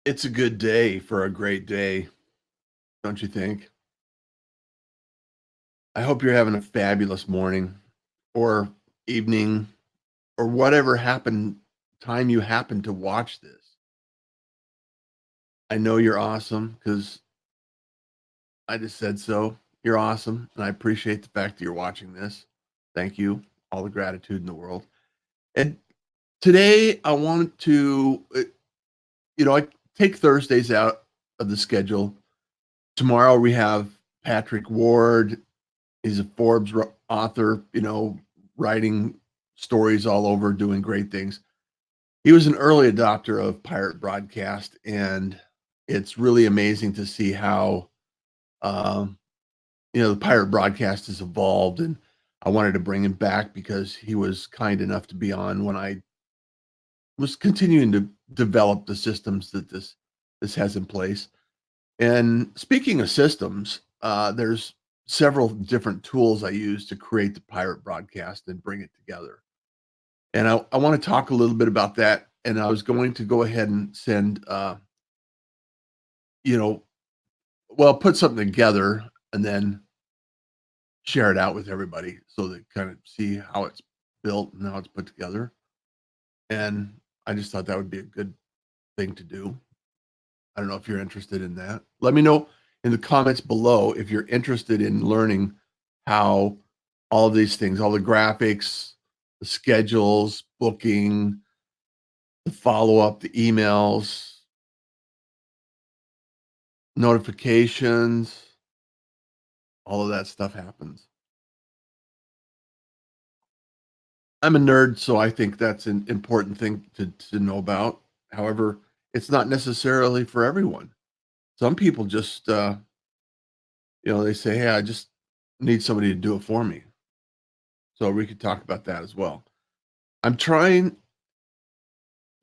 It's a good day for a great day, don't you think? I hope you're having a fabulous morning or evening or whatever happened time you happen to watch this. I know you're awesome because I just said so. You're awesome, and I appreciate the fact that you're watching this. Thank you. All the gratitude in the world. And today I want to, I take Thursdays out of the schedule. Tomorrow we have Patrick Ward. He's a Forbes author, writing stories all over, doing great things. He was an early adopter of Pirate Broadcast, and it's really amazing to see how, um, the Pirate Broadcast has evolved. And I wanted to bring him back because he was kind enough to be on when I was continuing to develop the systems that this has in place. And speaking of systems, there's several different tools I use to create the pirate broadcast and bring it together. And I want to talk a little bit about that. And I was going to go ahead and send, you know, put something together and then share it out with everybody so they kind of see how it's built and how it's put together. And I just thought that would be a good thing to do. I don't know if you're interested in that. Let me know in the comments below if you're interested in learning how all of these things, all the graphics, the schedules, booking, the follow up, the emails, notifications, all of that stuff happens. I'm a nerd, so I think that's an important thing to know about. However, it's not necessarily for everyone. Some people just, they say, hey, I just need somebody to do it for me. So we could talk about that as well. I'm trying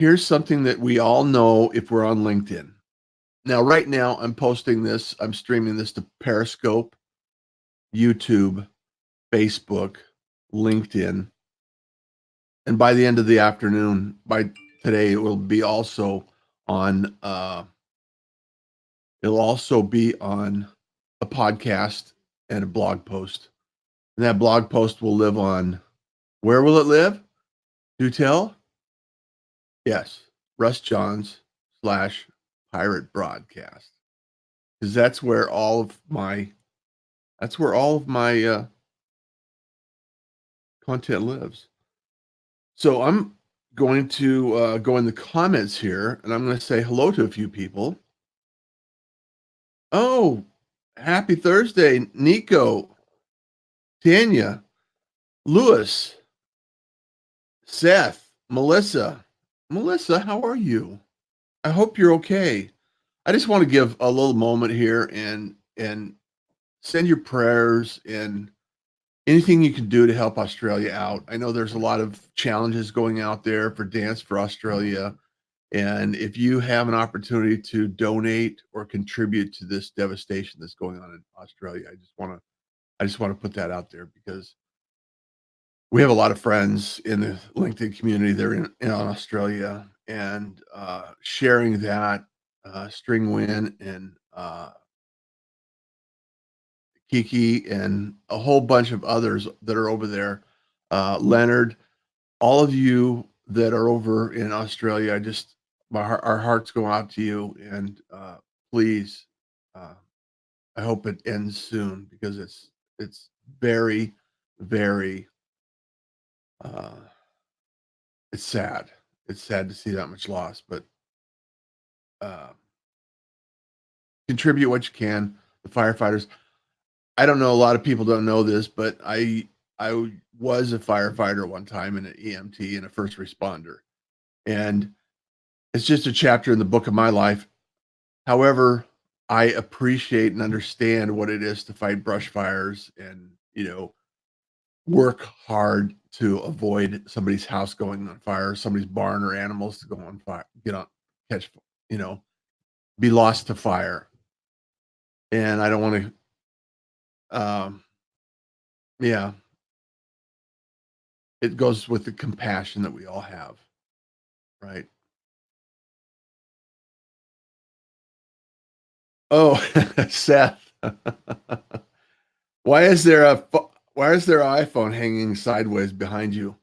Here's something that we all know if we're on LinkedIn. Now, right now, I'm streaming this to Periscope, YouTube, Facebook, LinkedIn, and by the end of the afternoon, by today, on it'll also be on a podcast and a blog post. And that blog post will live on, where will it live? Do tell? Yes, Russ Johns slash Pirate Broadcast, because that's where all of my content lives. So I'm going to go in the comments here, and I'm going to say hello to a few people. Oh, happy Thursday, Nico, Tanya, Lewis, Seth, Melissa. Melissa, how are you? I hope you're okay. I just want to give a little moment here and send your prayers and anything you can do to help Australia out. I know there's a lot of challenges going out there for Dance for Australia. And if you have an opportunity to donate or contribute to this devastation that's going on in Australia, I just want to put that out there because we have a lot of friends in the LinkedIn community there in Australia, and sharing that, String Win and Kiki and a whole bunch of others that are over there. Leonard, all of you that are over in Australia, our hearts go out to you, and please, uh, I hope it ends soon because it's very, very, uh, it's sad. It's sad to see that much loss, but uh, contribute what you can. The firefighters. I don't know. A lot of people don't know this, but I was a firefighter one time and an EMT and a first responder, and it's just a chapter in the book of my life. However, I appreciate and understand what it is to fight brush fires and, work hard to avoid somebody's house going on fire, somebody's barn or animals to go on fire, catch, you know, be lost to fire. And I don't want to, yeah, it goes with the compassion that we all have, right? Oh, Seth. Why is there an iPhone hanging sideways behind you?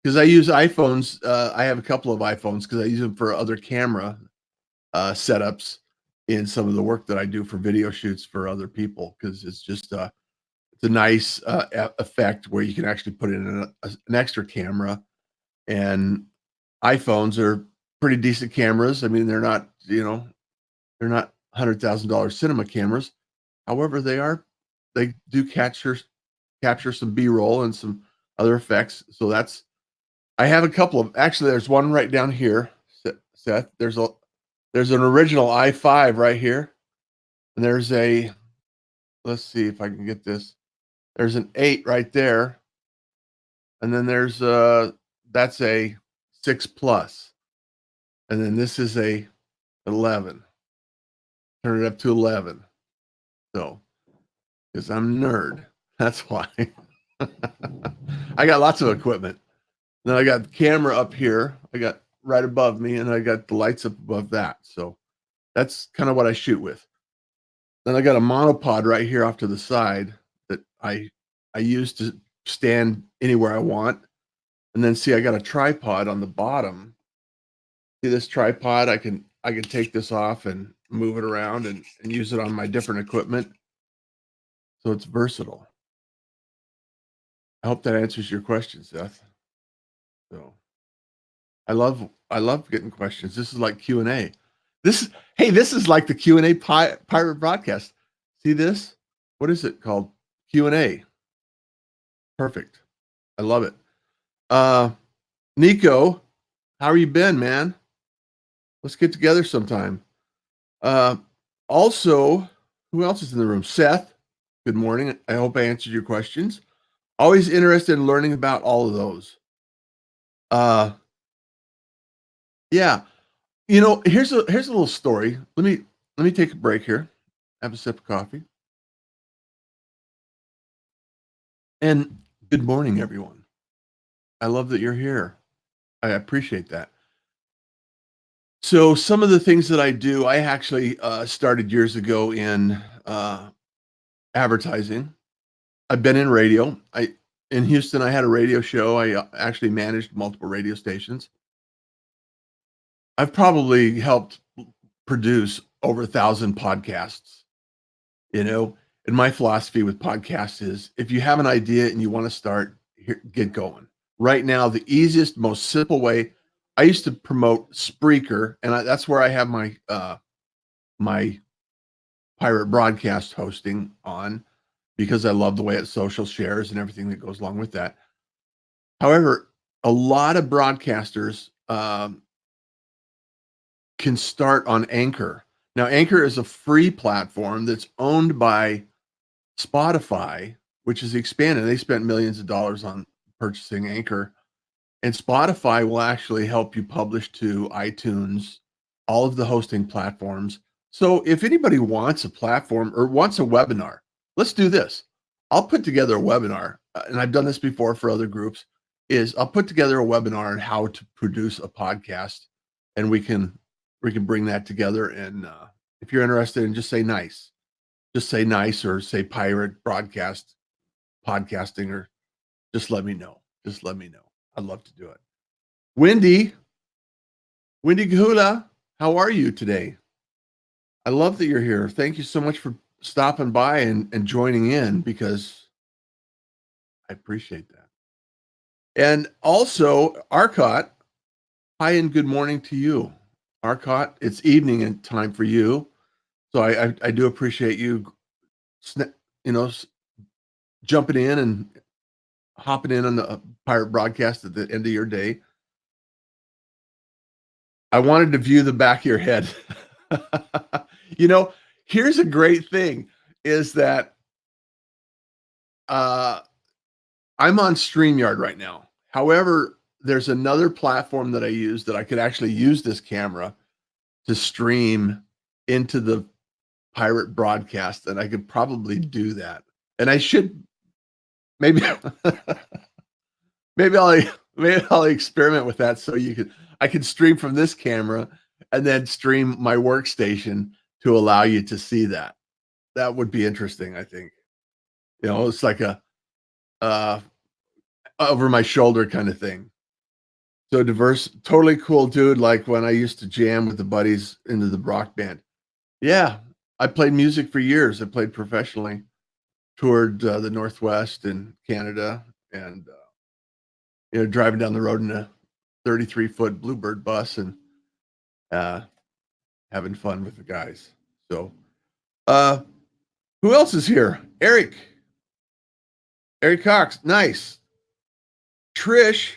Because I use iPhones. I have a couple of iPhones because I use them for other camera setups in some of the work that I do for video shoots for other people. Because it's just it's a nice effect where you can actually put in an extra camera. And iPhones are pretty decent cameras. I mean, they're not $100,000 cinema cameras. However, they do capture some B-roll and some other effects. So I have a couple of, actually, there's one right down here, Seth. There's an original i5 right here. And let's see if I can get this. There's an 8 right there. And then that's a 6 Plus. And then this is a 11. Turn it up to 11. So, because I'm a nerd. That's why. I got lots of equipment. Then I got the camera up here. I got right above me, and I got the lights up above that. So that's kind of what I shoot with. Then I got a monopod right here off to the side that I use to stand anywhere I want. And then see, I got a tripod on the bottom. See this tripod? I can take this off and move it around and use it on my different equipment. So it's versatile. I hope that answers your question, Seth. So I love getting questions. This is like Q&A. This is like the Q&A pirate broadcast. See this? What is it called? Q&A. Perfect. I love it. Nico, how are you been, man? Let's get together sometime. Also, who else is in the room? Seth, good morning. I hope I answered your questions. Always interested in learning about all of those. Yeah. Here's a little story. Let me take a break here. Have a sip of coffee. And good morning, everyone. I love that you're here. I appreciate that. So some of the things that I do, I actually started years ago in advertising. I've been in radio. In Houston, I had a radio show. I actually managed multiple radio stations. I've probably helped produce over 1,000 podcasts. And my philosophy with podcasts is if you have an idea and you want to start, get going. Right now, the easiest, most simple way, I used to promote Spreaker, and that's where I have my pirate broadcast hosting on because I love the way it social shares and everything that goes along with that. However, a lot of broadcasters can start on Anchor. Now, Anchor is a free platform that's owned by Spotify, which is expanding. They spent millions of dollars on purchasing Anchor. And Spotify will actually help you publish to iTunes, all of the hosting platforms. So if anybody wants a platform or wants a webinar, let's do this. I'll put together a webinar, and I've done this before for other groups, I'll put together a webinar on how to produce a podcast, and we can bring that together. And if you're interested in just say nice or say pirate broadcast podcasting, or just let me know. I'd love to do it. Wendy Gahula, how are you today? I love that you're here. Thank you so much for stopping by and joining in, because I appreciate that. And also, Arcot, hi and good morning to you. Arcot, it's evening and time for you. So I do appreciate you, jumping in and hopping in on the pirate broadcast at the end of your day. I wanted to view the back of your head. Here's a great thing is that I'm on StreamYard right now. However, there's another platform that I use that I could actually use this camera to stream into the pirate broadcast, and I could probably do that. And I should maybe maybe I'll experiment with that, so I could stream from this camera and then stream my workstation to allow you to see that. That would be interesting, I think. It's like a uh, over my shoulder kind of thing. So diverse, totally cool dude. Like when I used to jam with the buddies into the rock band. Yeah, I played music for years. I played professionally, toured the Northwest and Canada, and driving down the road in a 33-foot Bluebird bus and uh, having fun with the guys. So, uh, who else is here? Eric Cox, nice. Trish,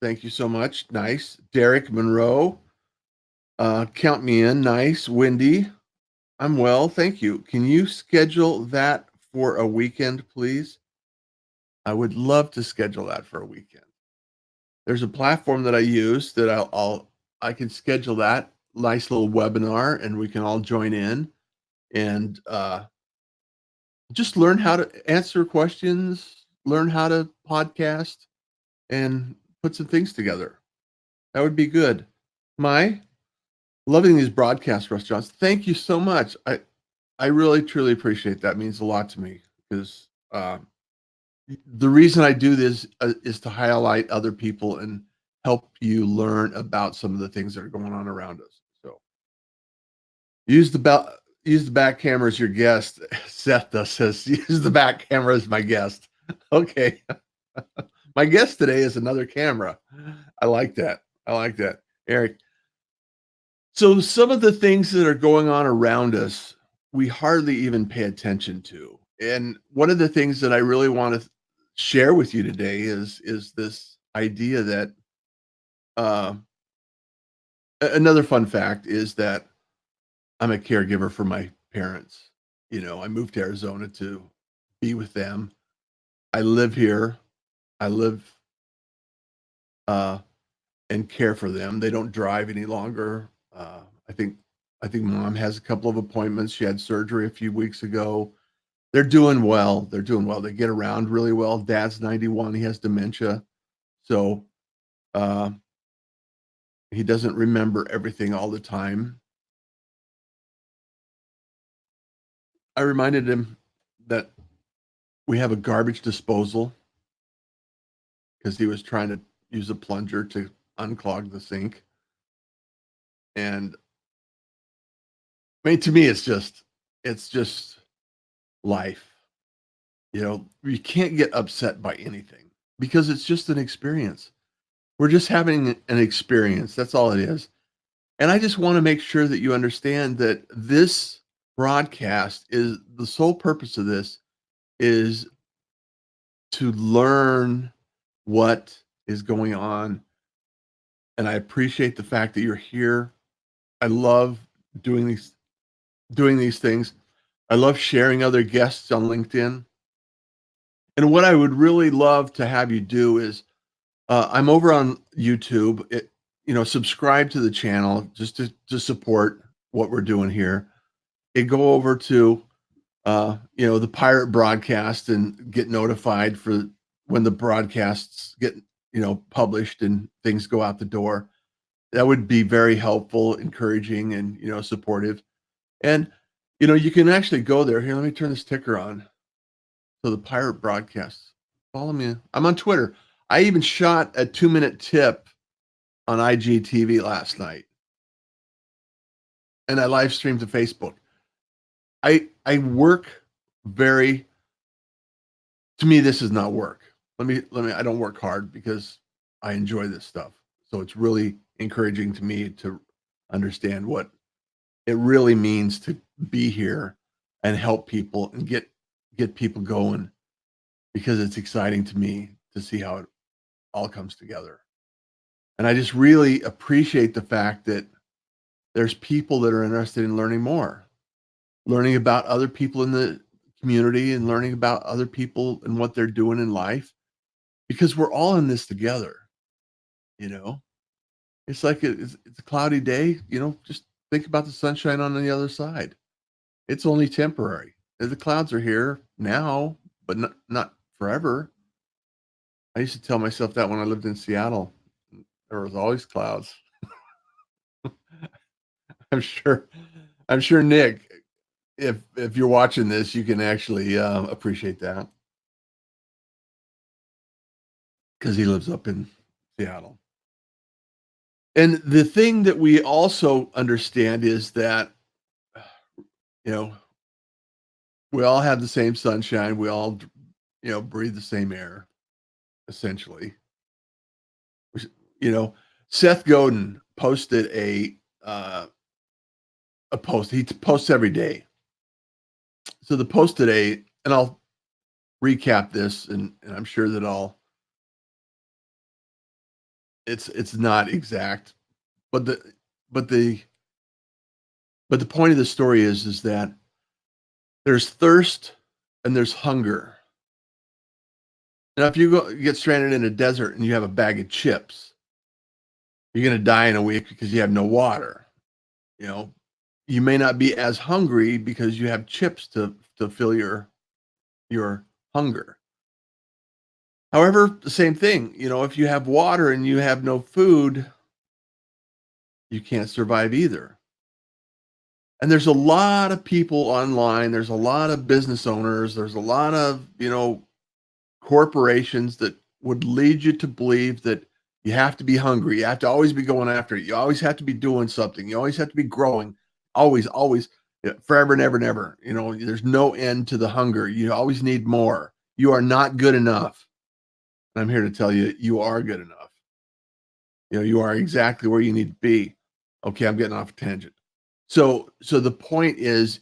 thank you so much. Nice. Derek Monroe, count me in. Nice. Wendy, I'm well, thank you. Can you schedule that for a weekend, please? I would love to schedule that for a weekend. There's a platform that I use that I can schedule that nice little webinar, and we can all join in and just learn how to answer questions, learn how to podcast, and put some things together. That would be good. My loving these broadcasts, Russ Johnson. Thank you so much. I really truly appreciate that. It means a lot to me because the reason I do this is to highlight other people and help you learn about some of the things that are going on around us. So use the back camera as your guest. Seth says use the back camera as my guest. Okay. My guest today is another camera. I like that. Eric. So some of the things that are going on around us, we hardly even pay attention to. And one of the things that I really want to share with you today is this idea that another fun fact is that I'm a caregiver for my parents. I moved to Arizona to be with them. I live here. I live uh, and care for them. They don't drive any longer. I think mom has a couple of appointments. She had surgery a few weeks ago. They're doing well. They get around really well. Dad's 91. He has dementia. So uh, he doesn't remember everything all the time. I reminded him that we have a garbage disposal because he was trying to use a plunger to unclog the sink. And I mean, to me, it's just life. You can't get upset by anything because it's just an experience. We're just having an experience. That's all it is. And I just want to make sure that you understand that this broadcast is the sole purpose of this is to learn what is going on. And I appreciate the fact that you're here. I love doing these things. I love sharing other guests on LinkedIn. And what I would really love to have you do is I'm over on YouTube. Subscribe to the channel just to support what we're doing here. And go over to the Pirate Broadcast and get notified for when the broadcasts get published and things go out the door. That would be very helpful, encouraging, and supportive. And you can actually go there. Here, let me turn this ticker on. So the Pirate Broadcast. Follow me. I'm on Twitter. I even shot a 2-minute tip on IGTV last night, and I live streamed to Facebook. I work very. To me, this is not work. Let me. I don't work hard because I enjoy this stuff. So it's really encouraging to me to understand what it really means to be here and help people and get people going, because it's exciting to me to see how it all comes together. And I just really appreciate the fact that there's people that are interested in learning more, learning about other people in the community and learning about other people and what they're doing in life, because we're all in this together. It's like it's a cloudy day, just think about the sunshine on the other side. It's only temporary. The clouds are here now, but not forever. I used to tell myself that when I lived in Seattle. There was always clouds. I'm sure I'm sure Nick, if you're watching this, you can actually, appreciate that because he lives up in Seattle. And the thing that we also understand is that, you know, we all have the same sunshine, we all, breathe the same air, essentially. Which, you know, Seth Godin posted a post. He posts every day. So the post today, and I'll recap this, and I'm sure that it's not exact, but but the but the point of the story is that there's thirst and there's hunger. Now, if you get stranded in a desert and you have a bag of chips, you're going to die in a week because you have no water. You know, you may not be as hungry because you have chips to fill your hunger. However, the same thing, if you have water and you have no food, you can't survive either. And there's a lot of people online, there's a lot of business owners, there's a lot of, corporations that would lead you to believe that you have to be hungry, you have to always be going after it, you always have to be doing something, you always have to be growing, always, forever and ever and ever. There's no end to the hunger. You always need more. You are not good enough. And I'm here to tell you, you are good enough. You are exactly where you need to be. Okay, I'm getting off a tangent. So the point is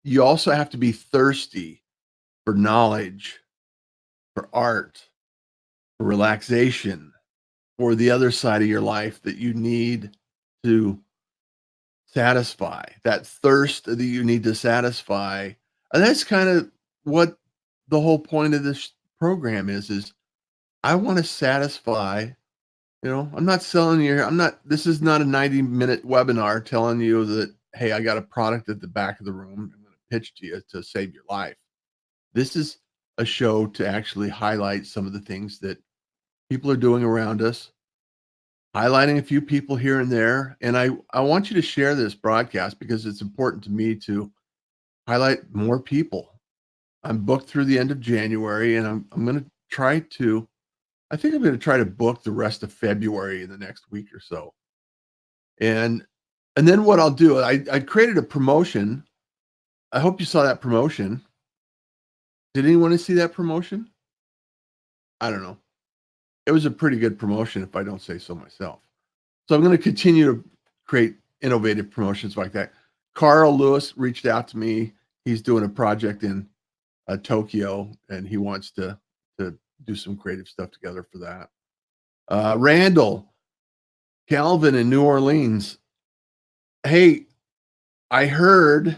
you also have to be thirsty for knowledge, for art, for relaxation, for the other side of your life that you need to satisfy, that thirst that you need to satisfy. And that's kind of what the whole point of this program is I want to satisfy. I'm not selling you. This is not a 90-minute webinar telling you that, hey, I got a product at the back of the room. I'm going to pitch to you to save your life. This is a show to actually highlight some of the things that people are doing around us, highlighting a few people here and there. And I want you to share this broadcast because it's important to me to highlight more people. I'm booked through the end of January, and I'm going to try to I think I'm going to try to book the rest of February in the next week or so. And then what I'll do, I created a promotion. I hope you saw that promotion. Did anyone see that promotion? I don't know. It was a pretty good promotion if I don't say so myself. So I'm going to continue to create innovative promotions like that. Carl Lewis reached out to me. He's doing a project in Tokyo, and he wants to do some creative stuff together for that. Randall Calvin in New Orleans. Hey, I heard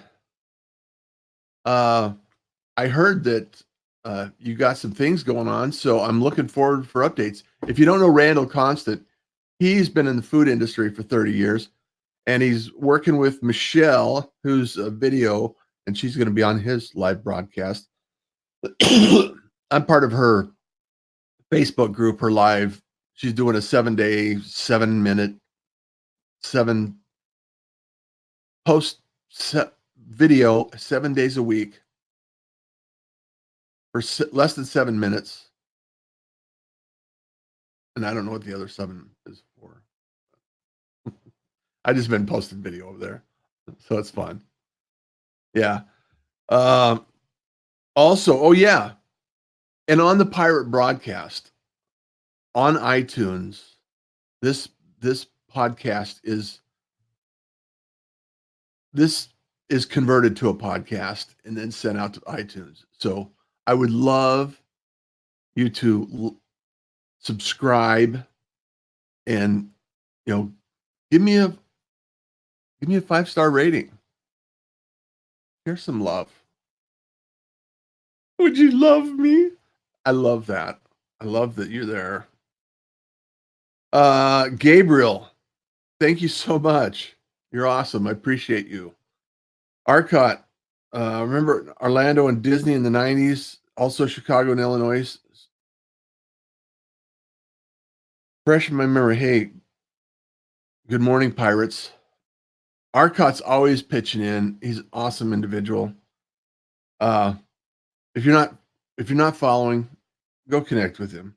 uh that you got some things going on, so I'm looking forward for updates. If you don't know Randall Constant, he's been in the food industry for 30 years, and he's working with Michelle, who's a video, and she's going to be on his live broadcast. I'm part of her Facebook group, her live. She's doing a 7-day, 7-minute, 7 post video 7 days a week for less than 7 minutes. And I don't know what the other 7 is for. I just been posting video over there. So it's fun. Yeah. Also, oh yeah. And on the Pirate Broadcast on iTunes, this podcast is converted to a podcast and then sent out to iTunes. So I would love you to subscribe and give me a 5-star rating. Here's some love. Would you love me? I love that. I love that you're there. Gabriel, thank you so much. You're awesome. I appreciate you. Arcot, remember Orlando and Disney in the 90s, also Chicago and Illinois. Fresh in my memory. Hey, good morning, pirates. Arcot's always pitching in. He's an awesome individual. Uh, if you're not following, go connect with him.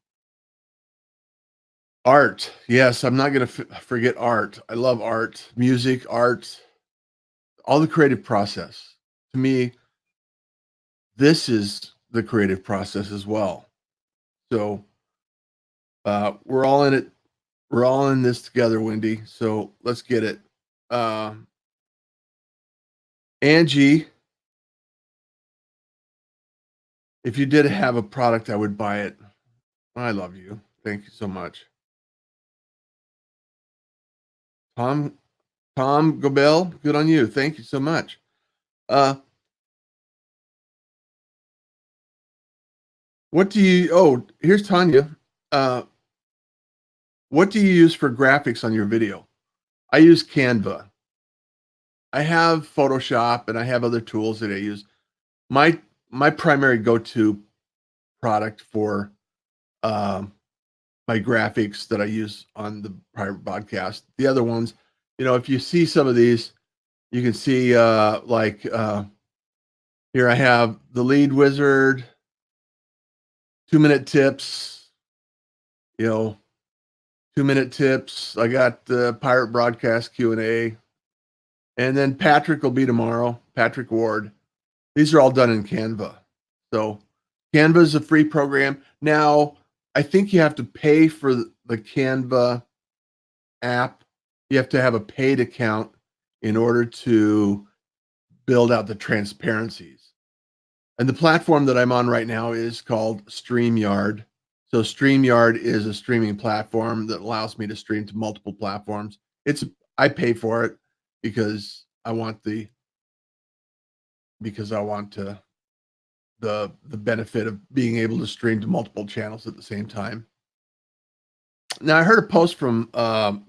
Art. Yes, I'm not going to forget art. I love art, music, art, all the creative process. To me, this is the creative process as well. So we're all in it. We're all in this together, Wendy. So let's get it. Angie, if you did have a product, I would buy it. I love you. Thank you so much. Tom Gobel, good on you. Thank you so much. What do you, oh, here's Tanya. What do you use for graphics on your video? I use Canva. I have Photoshop and I have other tools that I use. My primary go-to product for my graphics that I use on the Pirate Broadcast. The other ones, if you see some of these, you can see here I have the lead wizard, 2-minute tips, 2-minute tips. I got the Pirate Broadcast Q&A. And then Patrick will be tomorrow, Patrick Ward. These are all done in Canva. So Canva is a free program. Now, I think you have to pay for the Canva app. You have to have a paid account in order to build out the transparencies. And the platform that I'm on right now is called StreamYard. So StreamYard is a streaming platform that allows me to stream to multiple platforms. I pay for it because I want the benefit of being able to stream to multiple channels at the same time. Now I heard a post from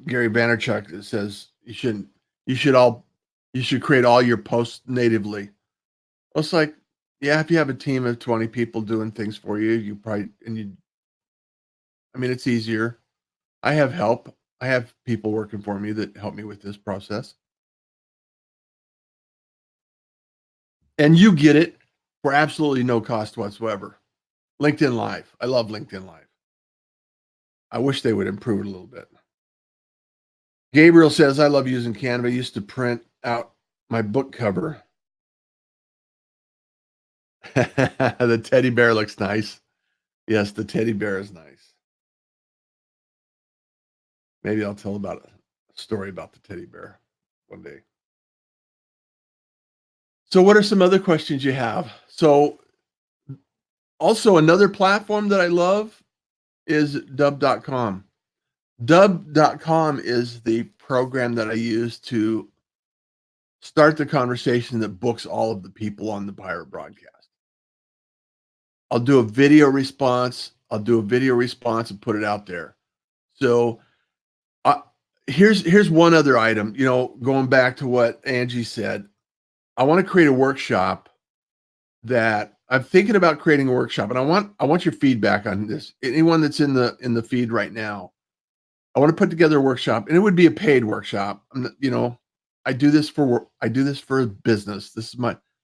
Gary Vaynerchuk that says you should create all your posts natively. Well, it's like, yeah, if you have a team of 20 people doing things for you, it's easier. I have help. I have people working for me that help me with this process. And you get it for absolutely no cost whatsoever. LinkedIn Live. I love LinkedIn Live. I wish they would improve it a little bit. Gabriel says, I love using Canva. I used to print out my book cover. The teddy bear looks nice. Yes, the teddy bear is nice. Maybe I'll tell about a story about the teddy bear one day. So what are some other questions you have? So also another platform that I love is dub.com. Dub.com is the program that I use to start the conversation that books all of the people on the Pirate Broadcast. I'll do a video response. and put it out there. So here's one other item, going back to what Angie said. I want to create a workshop that I'm thinking about creating a workshop, and I want your feedback on this. Anyone that's in the feed right now, I want to put together a workshop, and it would be a paid workshop. I do this for business. This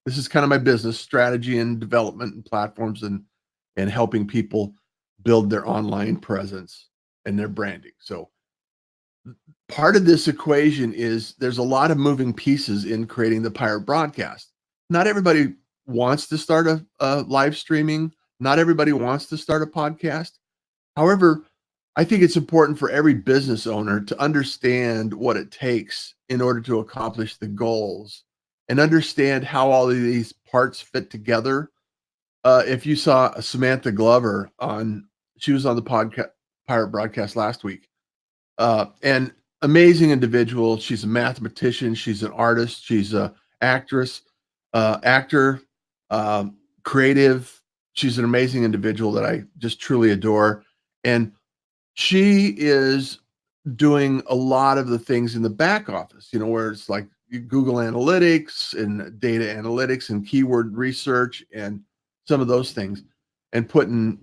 is kind of my business strategy and development and platforms and helping people build their online presence and their branding. So part of this equation is there's a lot of moving pieces in creating the Pirate Broadcast. Not everybody wants to start a live streaming. Not everybody wants to start a podcast. However, I think it's important for every business owner to understand what it takes in order to accomplish the goals and understand how all of these parts fit together. If you saw Samantha Glover she was on the Pirate Broadcast last week, and amazing individual. She's a mathematician. She's an artist. She's a actress, actor, creative. She's an amazing individual that I just truly adore. And she is doing a lot of the things in the back office, where it's like Google Analytics and data analytics and keyword research and some of those things, and putting,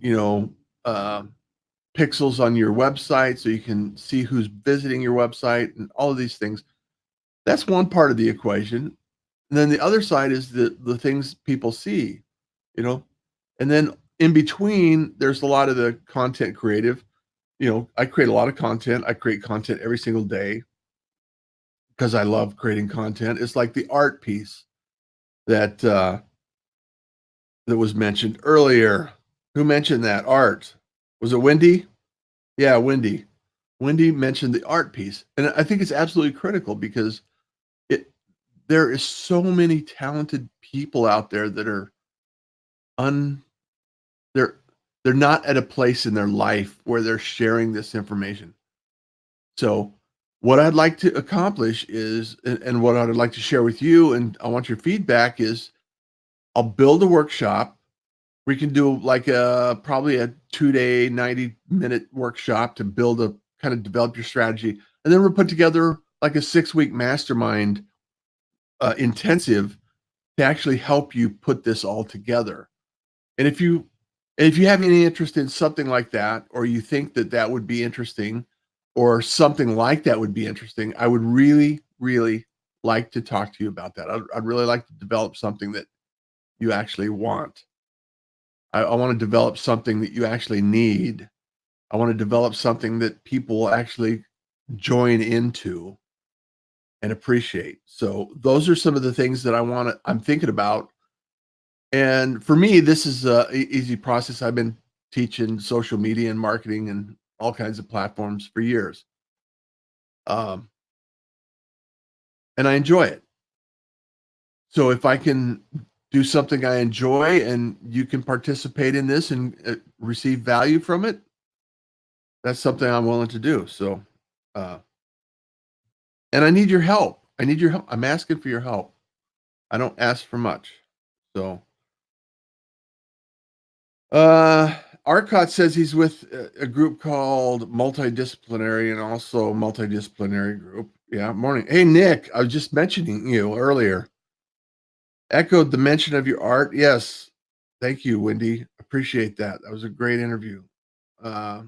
pixels on your website so you can see who's visiting your website and all of these things. That's one part of the equation. And then the other side is the things people see, you know? And then in between, there's a lot of the content creative. I create a lot of content. I create content every single day because I love creating content. It's like the art piece that that was mentioned earlier. Who mentioned that? Art. Was it Wendy? Yeah, Wendy. Wendy mentioned the art piece. And I think it's absolutely critical because it there is so many talented people out there that are un they're they're not at a place in their life where they're sharing this information. So what I'd like to accomplish is and what I'd like to share with you, and I want your feedback, is I'll build a workshop. We can do like probably a 2-day, 90-minute workshop to build a kind of develop your strategy. And then we'll put together like a 6-week mastermind intensive to actually help you put this all together. And if you have any interest in something like that, or you think that that would be interesting, or something like that would be interesting, I would really, really like to talk to you about that. I'd really like to develop something that you actually want. I want to develop something that you actually need. I want to develop something that people actually join into and appreciate. So those are some of the things that I'm thinking about. And for me, this is a easy process. I've been teaching social media and marketing and all kinds of platforms for years. Um, and I enjoy it. So if I can do something I enjoy and you can participate in this and receive value from it, that's something I'm willing to do. So, uh, and I need your help. I need your help. I'm asking for your help. I don't ask for much. So, uh, Arcot says he's with a group called Multidisciplinary, and also Multidisciplinary Group. Yeah, morning. Hey, Nick, I was just mentioning you earlier. Echoed the mention of your art. Yes. Thank you, Wendy. Appreciate that. That was a great interview. Uh,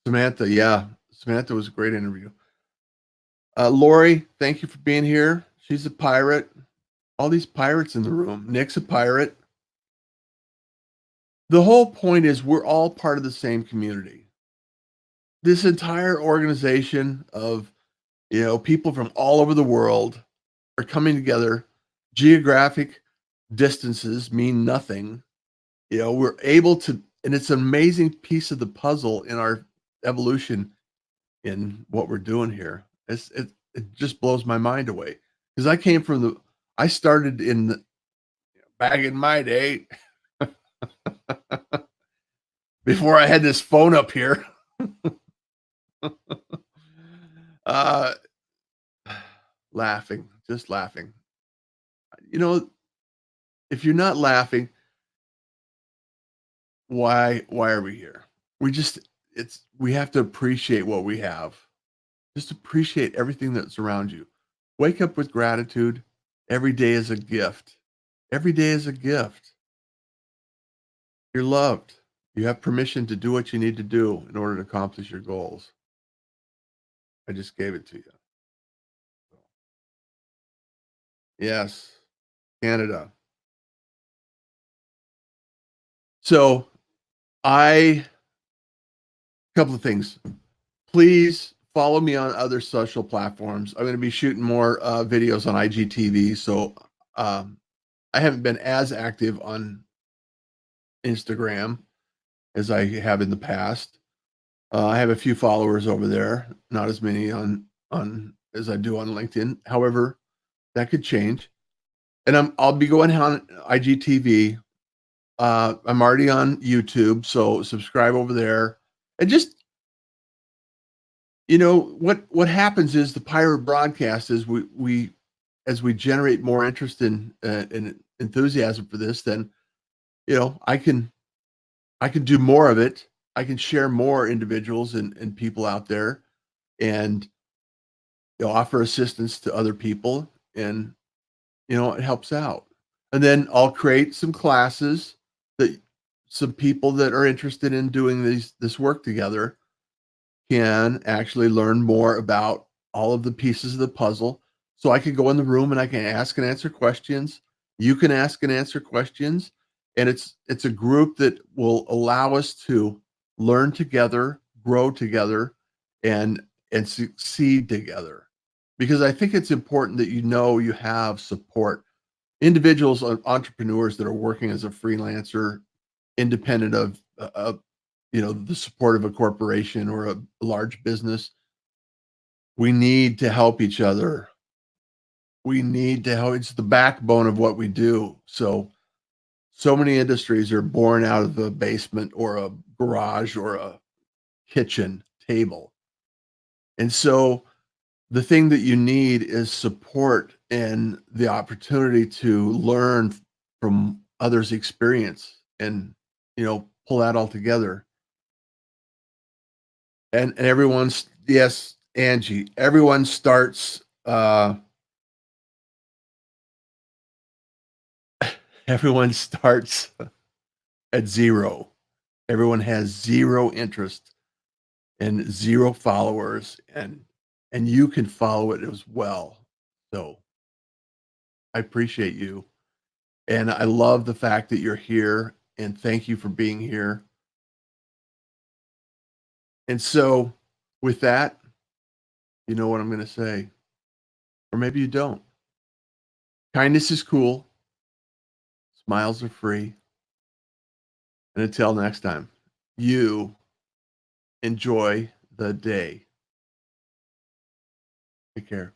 Samantha, yeah. Samantha was a great interview. Lori, thank you for being here. She's a pirate. All these pirates in the room. Nick's a pirate. The whole point is we're all part of the same community. This entire organization of, people from all over the world are coming together. Geographic distances mean nothing. We're able to, and it's an amazing piece of the puzzle in our evolution in what we're doing here. It just blows my mind away because I started back in my day before I had this phone up here. uh, Laughing, just laughing. You know, if you're not laughing, why are we here? We have to appreciate what we have. Just appreciate everything that's around you. Wake up with gratitude. Every day is a gift. Every day is a gift. You're loved. You have permission to do what you need to do in order to accomplish your goals. I just gave it to you. Yes, Canada. So a couple of things. Please follow me on other social platforms. I'm going to be shooting more videos on IGTV. So I haven't been as active on Instagram as I have in the past. I have a few followers over there, not as many on as I do on LinkedIn. However, that could change. And I'll be going on IGTV. I'm already on YouTube, so subscribe over there. And just what happens is the pirate broadcast is we as we generate more interest and enthusiasm for this, then I can do more of it. I can share more individuals and people out there, and offer assistance to other people, and it helps out. And then I'll create some classes that some people that are interested in doing this work together can actually learn more about all of the pieces of the puzzle. So I can go in the room and I can ask and answer questions. You can ask and answer questions. And it's a group that will allow us to learn together, grow together, and succeed together. Because I think it's important that you know you have support. Individuals, entrepreneurs that are working as a freelancer, independent of the support of a corporation or a large business, we need to help each other. We need to help. It's the backbone of what we do. So many industries are born out of a basement or a garage or a kitchen table. And so the thing that you need is support and the opportunity to learn from others' experience and, pull that all together. And everyone's, yes, Angie, everyone starts, everyone starts at zero. Everyone has zero interest and zero followers, and you can follow it as well. So I appreciate you. And I love the fact that you're here, and thank you for being here. And so with that, you know what I'm going to say, or maybe you don't. Kindness is cool. Smiles are free. And until next time, you enjoy the day. Take care.